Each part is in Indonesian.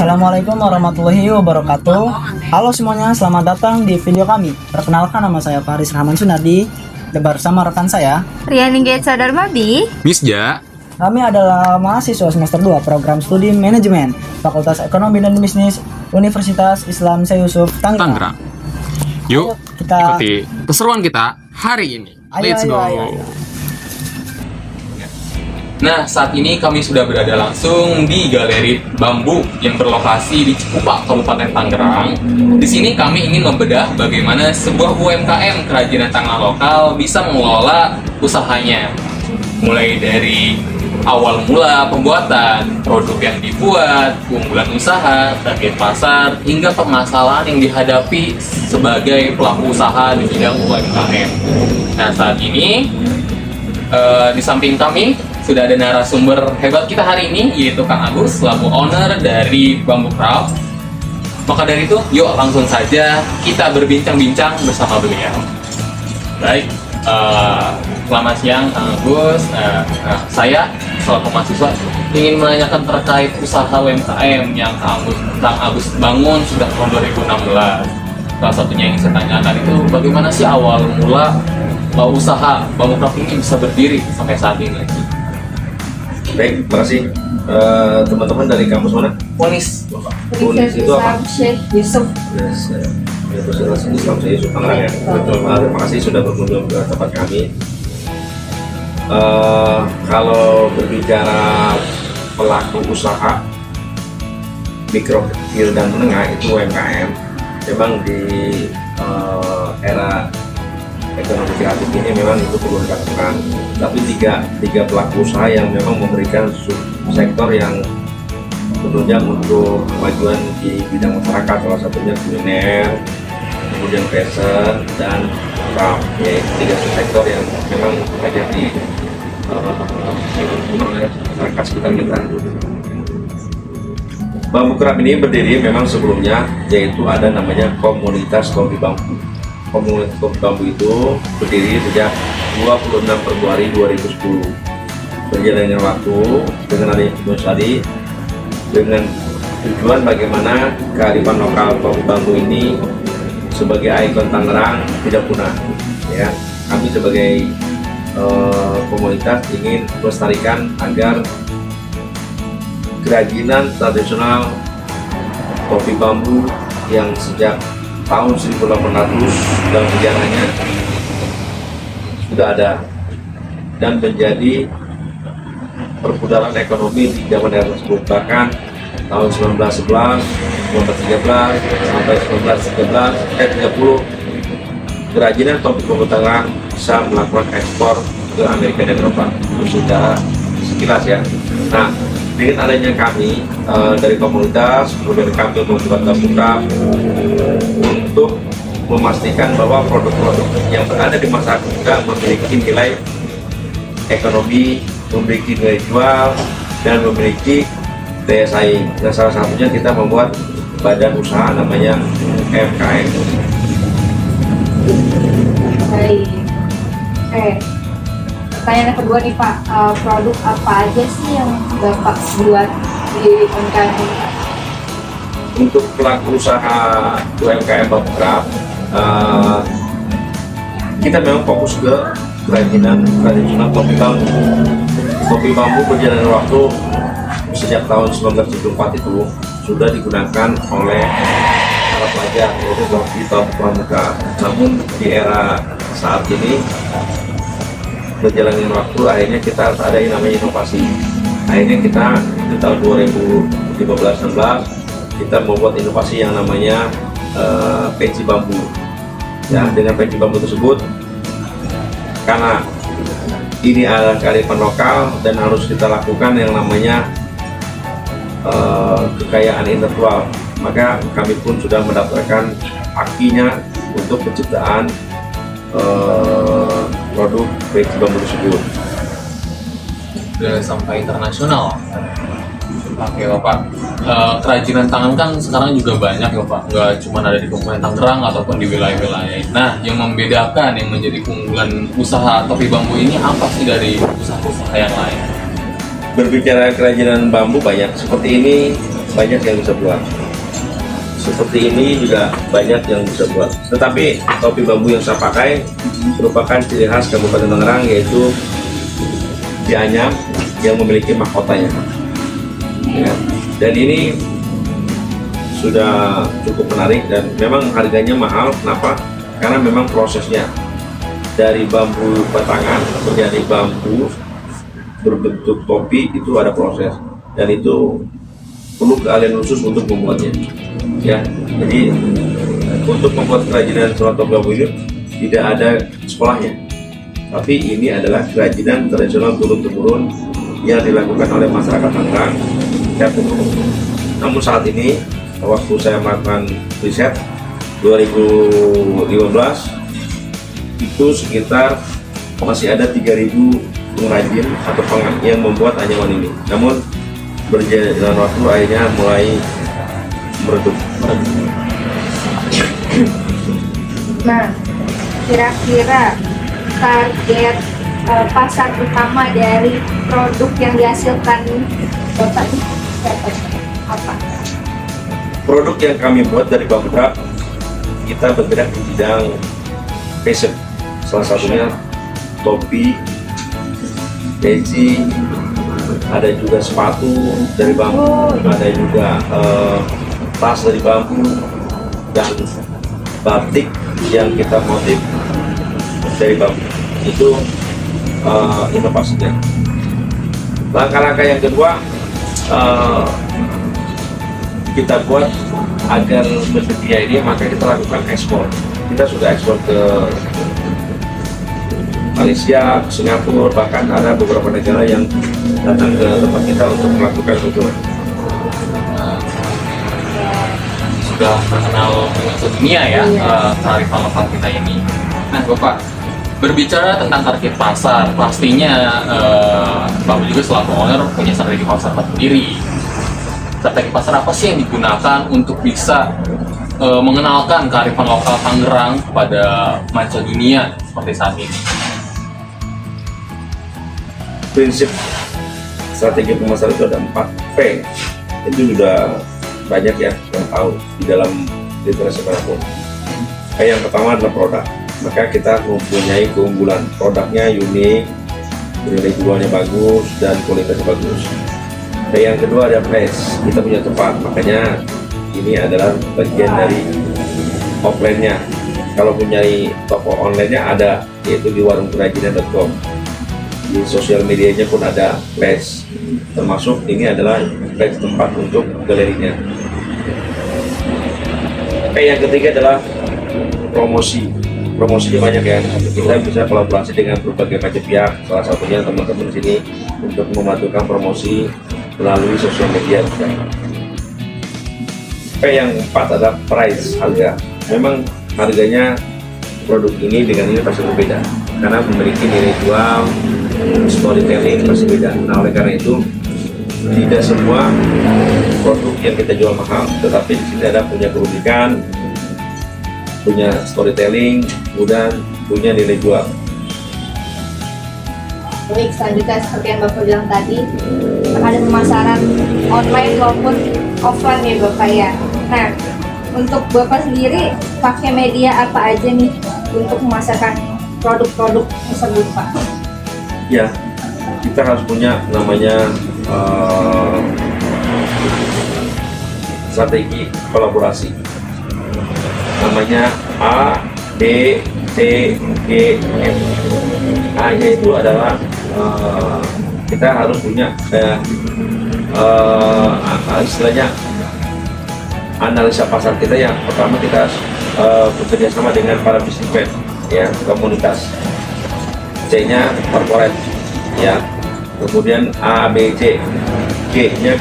Assalamualaikum warahmatullahi wabarakatuh. Halo semuanya, selamat datang di video kami. Perkenalkan, nama saya Faris Rahman Sunardi. Bersama rekan saya Riani Getsa Darmabi. Misja. Kami adalah mahasiswa semester 2 program studi manajemen Fakultas Ekonomi dan Bisnis Universitas Islam Syekh Yusuf Tangerang. Yuk, kita ikuti keseruan kita hari ini. Let's go. Ayo. Nah, saat ini kami sudah berada langsung di Galeri Bambu yang berlokasi di Cikupa, Kabupaten Tangerang. Di sini kami ingin membedah bagaimana sebuah UMKM kerajinan tangan lokal bisa mengelola usahanya. Mulai dari awal mula pembuatan, produk yang dibuat, keunggulan usaha, target pasar, hingga permasalahan yang dihadapi sebagai pelaku usaha di bidang UMKM. Nah, saat ini di samping kami sudah ada narasumber hebat kita hari ini, yaitu Kang Agus selaku owner dari Bambu Craft. Maka dari itu, yuk langsung saja kita berbincang-bincang bersama beliau. Baik, selamat siang Kang Agus. Saya selaku mahasiswa ingin menanyakan terkait usaha UMKM yang Kang Agus bangun sudah tahun 2016. Salah satunya yang saya tanyakan itu bagaimana sih awal mula usaha Bambu Craft ini bisa berdiri sampai saat ini? Baik, terima kasih. Teman-teman dari kampus mana? Ponis. Ponis itu apa? Syekh Yusuf. Universitas Islam Syekh Yusuf Tangerang ya. Betul. Terima kasih sudah berkunjung ke tempat kami. Kalau berbicara pelaku usaha mikro, kecil dan menengah itu UMKM, memang di era ekonomi kreatif ini memang itu perlu dilakukan. Tapi tiga pelaku usaha yang memang memberikan sektor yang menunjang untuk kemajuan di bidang masyarakat, salah satunya kuliner, kemudian fashion dan craft, yaitu tiga sektor yang memang menjadi masyarakat sekitar kita. Bambu Craft ini berdiri memang sebelumnya, yaitu ada namanya komunitas kopi bambu. Komunitas kopi bambu itu berdiri sejak 26 Februari 2010. Berjalannya waktu dengan adanya Ibu tadi, dengan tujuan bagaimana kearifan lokal kopi bambu ini sebagai ikon Tangerang tidak punah. Ya, kami sebagai komunitas ingin melestarikan agar kerajinan tradisional kopi bambu yang sejak tahun 1800 dalam sejarahnya sudah ada dan menjadi perputaran ekonomi di zaman era tersebut. Bahkan tahun 1911, 1913 sampai 1930 kerajinan kopi bambu Tangerang bisa melakukan ekspor ke Amerika dan Eropa. Itu secara sekilas ya. Nah, dengan adanya kami dari komunitas, kemudian kami membuat Bambu Craft untuk memastikan bahwa produk-produk yang berada di masyarakat juga memiliki nilai ekonomi, memiliki nilai jual, dan memiliki daya saing. Dan salah satunya kita membuat badan usaha namanya MKM. Baik. Pertanyaan yang kedua nih Pak, produk apa aja sih yang Bapak buat di UMKM ini? Untuk pelaku usaha UMKM Bambu Craft, kita memang fokus ke kerajinan tradisional kopi bambu. Kopi bambu berjalan waktu sejak tahun 1974 itu sudah digunakan oleh para pelajar, yaitu kopi bambu pramuka. Namun di era saat ini berjalannya waktu, akhirnya kita harus ada yang namanya inovasi. Akhirnya kita di tahun 2015-16 kita membuat inovasi yang namanya peci bambu. Ya, dengan peci bambu tersebut, karena ini adalah kearifan lokal dan harus kita lakukan yang namanya kekayaan intelektual, maka kami pun sudah mendaftarkan akinya untuk penciptaan produk peci bambu tersebut. Sudah sampai internasional. Oke Bapak, kerajinan tangan kan sekarang juga banyak ya Pak, nggak cuma ada di Kabupaten Tangerang ataupun di wilayah-wilayah. Nah, yang membedakan, yang menjadi keunggulan usaha topi bambu ini apa sih dari usaha-usaha yang lain? Berbicara kerajinan bambu banyak, seperti ini banyak yang bisa buat. Seperti ini juga banyak yang bisa buat. Tetapi topi bambu yang saya pakai merupakan ciri khas Kabupaten Tangerang, yaitu Cianyam yang memiliki mahkotanya. Ya. Dan ini sudah cukup menarik dan memang harganya mahal. Kenapa? Karena memang prosesnya dari bambu batangan menjadi bambu berbentuk topi itu ada proses, dan itu perlu keahlian khusus untuk membuatnya. Ya, jadi untuk membuat kerajinan surat topi bambu ini tidak ada sekolahnya, tapi ini adalah kerajinan tradisional turun-temurun yang dilakukan oleh masyarakat Tangerang. Namun saat ini, waktu saya melakukan riset 2015, itu sekitar masih ada 3.000 pengrajin atau yang membuat anyaman ini. Namun berjalan waktu akhirnya mulai meredup. Nah, kira-kira target pasar utama dari produk yang dihasilkan Bapak ini apa? Produk yang kami buat dari bambu, kita bergerak di bidang fashion. Salah satunya topi, peci, ada juga sepatu dari bambu, ada juga tas dari bambu, dan batik yang kita motif dari bambu. Itu inovasinya. Langkah-langkah yang kedua, kita buat agar bersedia ini, maka kita lakukan ekspor. Kita sudah ekspor ke Malaysia, Singapura, bahkan ada beberapa negara yang datang ke tempat kita untuk melakukan kunjungan. Sudah terkenal dengan dunia ya kearifan lokal kita ini. Nah Bapak, berbicara tentang target pasar, pastinya Bapak juga selaku owner punya strategi pasar sendiri. Strategi pasar apa sih yang digunakan untuk bisa mengenalkan kearifan lokal Tangerang pada manca dunia seperti saat ini? Prinsip strategi pemasaran itu ada 4 P. Itu sudah banyak ya yang tahu di dalam literasi manapun. Yang pertama adalah produk. Maka kita mempunyai keunggulan, produknya unik, nilai jualnya bagus, dan kualitasnya bagus. Yang kedua ada place, kita punya tempat, makanya ini adalah bagian dari offline-nya. Kalau punya toko online-nya ada, yaitu di warungkerajinan.com. Di sosial medianya pun ada place, termasuk ini adalah place tempat untuk galerinya. Yang ketiga adalah promosi. Promosinya banyak ya, kita bisa kolaborasi dengan berbagai macam pihak, salah satunya teman-teman di sini untuk membantukan promosi melalui sosial media. Yang 4 adalah price, harga. Memang harganya produk ini dengan ini pasti berbeda karena memiliki nilai jual, storytelling pasti beda. Nah oleh karena itu tidak semua produk yang kita jual mahal, tetapi di sini ada punya keunikan, punya storytelling, kemudian punya nilai jual. Baik, selanjutnya seperti yang Bapak bilang tadi, ada pemasaran online maupun offline ya Bapak ya. Nah, untuk Bapak sendiri pakai media apa aja nih untuk memasarkan produk-produk tersebut Pak? Ya, kita harus punya namanya strategi kolaborasi. Namanya A, B, C, G, F. A-nya itu adalah kita harus punya istilahnya analisa pasar kita. Yang pertama kita bekerja sama dengan para businessman, ya, komunitas. C-nya corporate, ya. Kemudian A, B, C, G-nya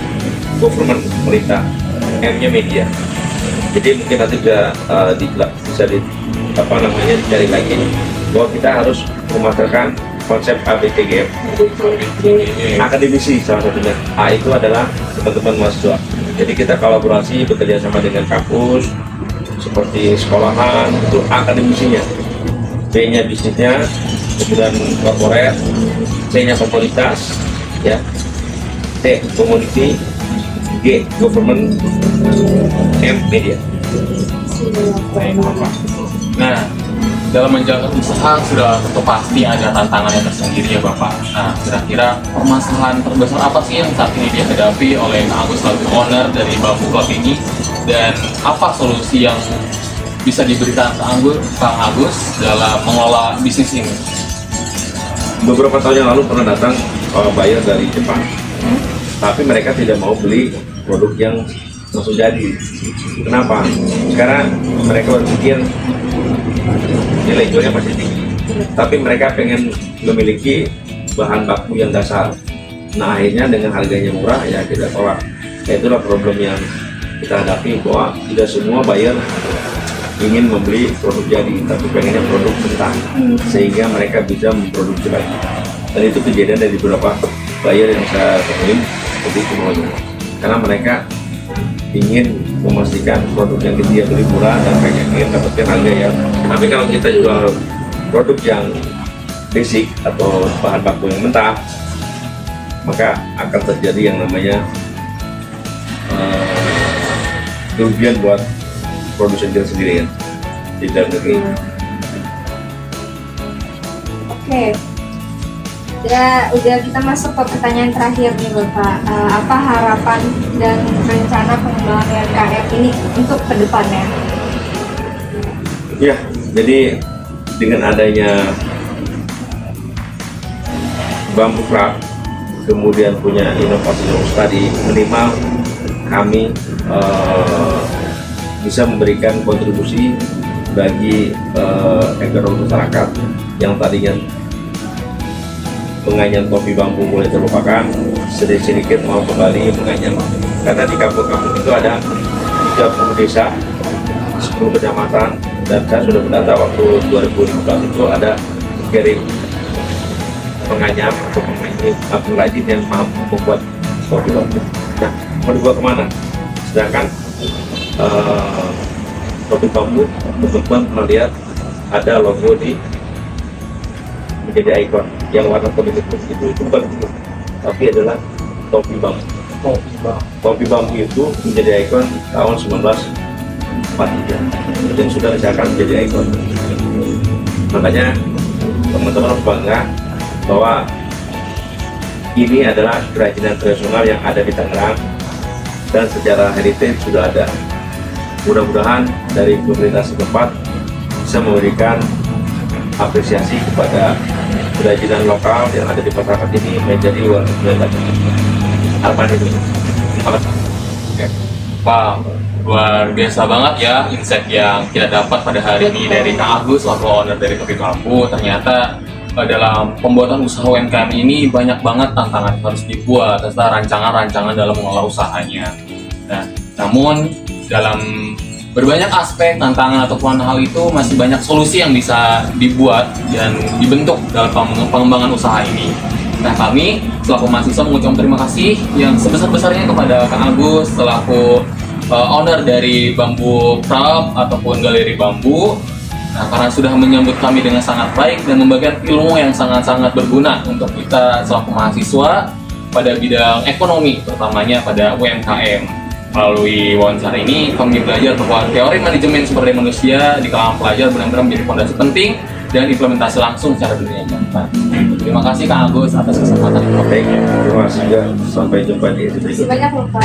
government, pemerintah, M-nya media. Jadi mungkin nanti bisa dicari lagi bahwa kita harus memasarkan konsep ABCGM. Akademisi salah satunya. A itu adalah teman-teman mahasiswa. Jadi kita kolaborasi bekerja sama dengan kampus seperti sekolahan, itu akademisinya. B-nya bisnisnya, kemudian corporate, C-nya komunitas, ya. C community, G government, M media. Nah, dalam menjalankan usaha sudah tentu pasti ada tantangannya tersendiri ya Bapak. Nah, kira-kira permasalahan terbesar apa sih yang saat ini dihadapi oleh Kang Agus selaku owner dari Bambu Club ini, dan apa solusi yang bisa diberikan Kang Agus dalam mengelola bisnis ini? Beberapa tahun yang lalu pernah datang buyer dari Jepang, tapi mereka tidak mau beli produk yang langsung jadi. Kenapa? Karena mereka berpikir nilai jualnya pasti tinggi, tapi mereka pengen memiliki bahan baku yang dasar. Nah, akhirnya dengan harganya murah ya kita tolak. Ya, itulah problem yang kita hadapi, bahwa tidak semua buyer ingin membeli produk jadi, tapi pengennya produk mentah, sehingga mereka bisa memproduksi lagi. Dan itu kejadian dari beberapa buyer yang saya temuin seperti itu maunya. Karena mereka ingin memastikan produk yang dia beli murah dan mereka ingin dapatkan harga yang. Tapi kalau kita jual produk yang basic atau bahan baku yang mentah, maka akan terjadi yang namanya kerugian buat produsen kita sendiri ya di dalam negeri. Oke. Udah kita masuk ke pertanyaan terakhir nih Bapak. Apa harapan dan rencana pengembangan UMKM ini untuk kedepannya? Ya, jadi dengan adanya Bambu Club, kemudian punya inovasi tadi, minimal kami bisa memberikan kontribusi bagi ekonomi masyarakat yang tadinya penganyam topi bambu mulai terlupakan, sedikit-sedikit mau kembali menganyam. Karena di kampung-kampung itu ada 30 desa, 10 kecamatan, dan saya sudah mendata waktu 2015 itu ada kirim penganyam atau pengrajin yang mampu membuat topi bambu. Nah, mau dibawa kemana? Sedangkan topi bambu, teman-teman pernah lihat ada logo di menjadi ikon yang warna kuning itu bukan itu, tapi adalah topi bambu. Topi bambu itu menjadi ikon tahun 1943 dan sudah disahkan menjadi ikon. Makanya teman-teman harus bangga bahwa ini adalah kerajinan tradisional yang ada di Tangerang dan secara heritage sudah ada. Mudah-mudahan dari pemerintah setempat bisa memberikan apresiasi kepada kerajinan lokal yang ada di masyarakat ini menjadi warga apa itu. Wow, luar biasa banget ya insight yang kita dapat pada hari ini dari Kang Agus selaku owner dari Topi Bambu. Ternyata dalam pembuatan usaha UMKM ini banyak banget tantangan yang harus dibuat serta rancangan-rancangan dalam mengelola usahanya. Nah, namun dalam berbanyak aspek tantangan ataupun hal itu masih banyak solusi yang bisa dibuat dan dibentuk dalam pengembangan usaha ini. Nah, kami selaku mahasiswa mengucapkan terima kasih yang sebesar-besarnya kepada Kang Agus selaku owner dari Bambu Club ataupun Galeri Bambu. Nah, karena sudah menyambut kami dengan sangat baik dan membagikan ilmu yang sangat-sangat berguna untuk kita selaku mahasiswa pada bidang ekonomi, terutamanya pada UMKM. Melalui wawancara ini, kami belajar bahwa teori manajemen sumber daya manusia di kalangan pelajar benar-benar menjadi fondasi penting dan implementasi langsung secara dunia nyata. Terima kasih Kang Agus atas kesempatan ini. Baik, terima kasih juga. Sampai jumpa di edisi Terima kasih berikutnya. banyak loh Pak.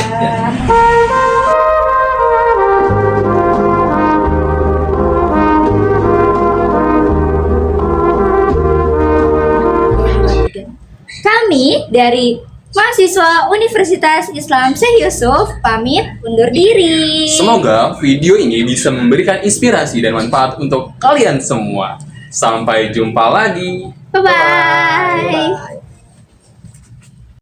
Kami dari mahasiswa Universitas Islam Syekh Yusuf pamit undur diri. Semoga video ini bisa memberikan inspirasi dan manfaat untuk kalian semua. Sampai jumpa lagi. Bye-bye.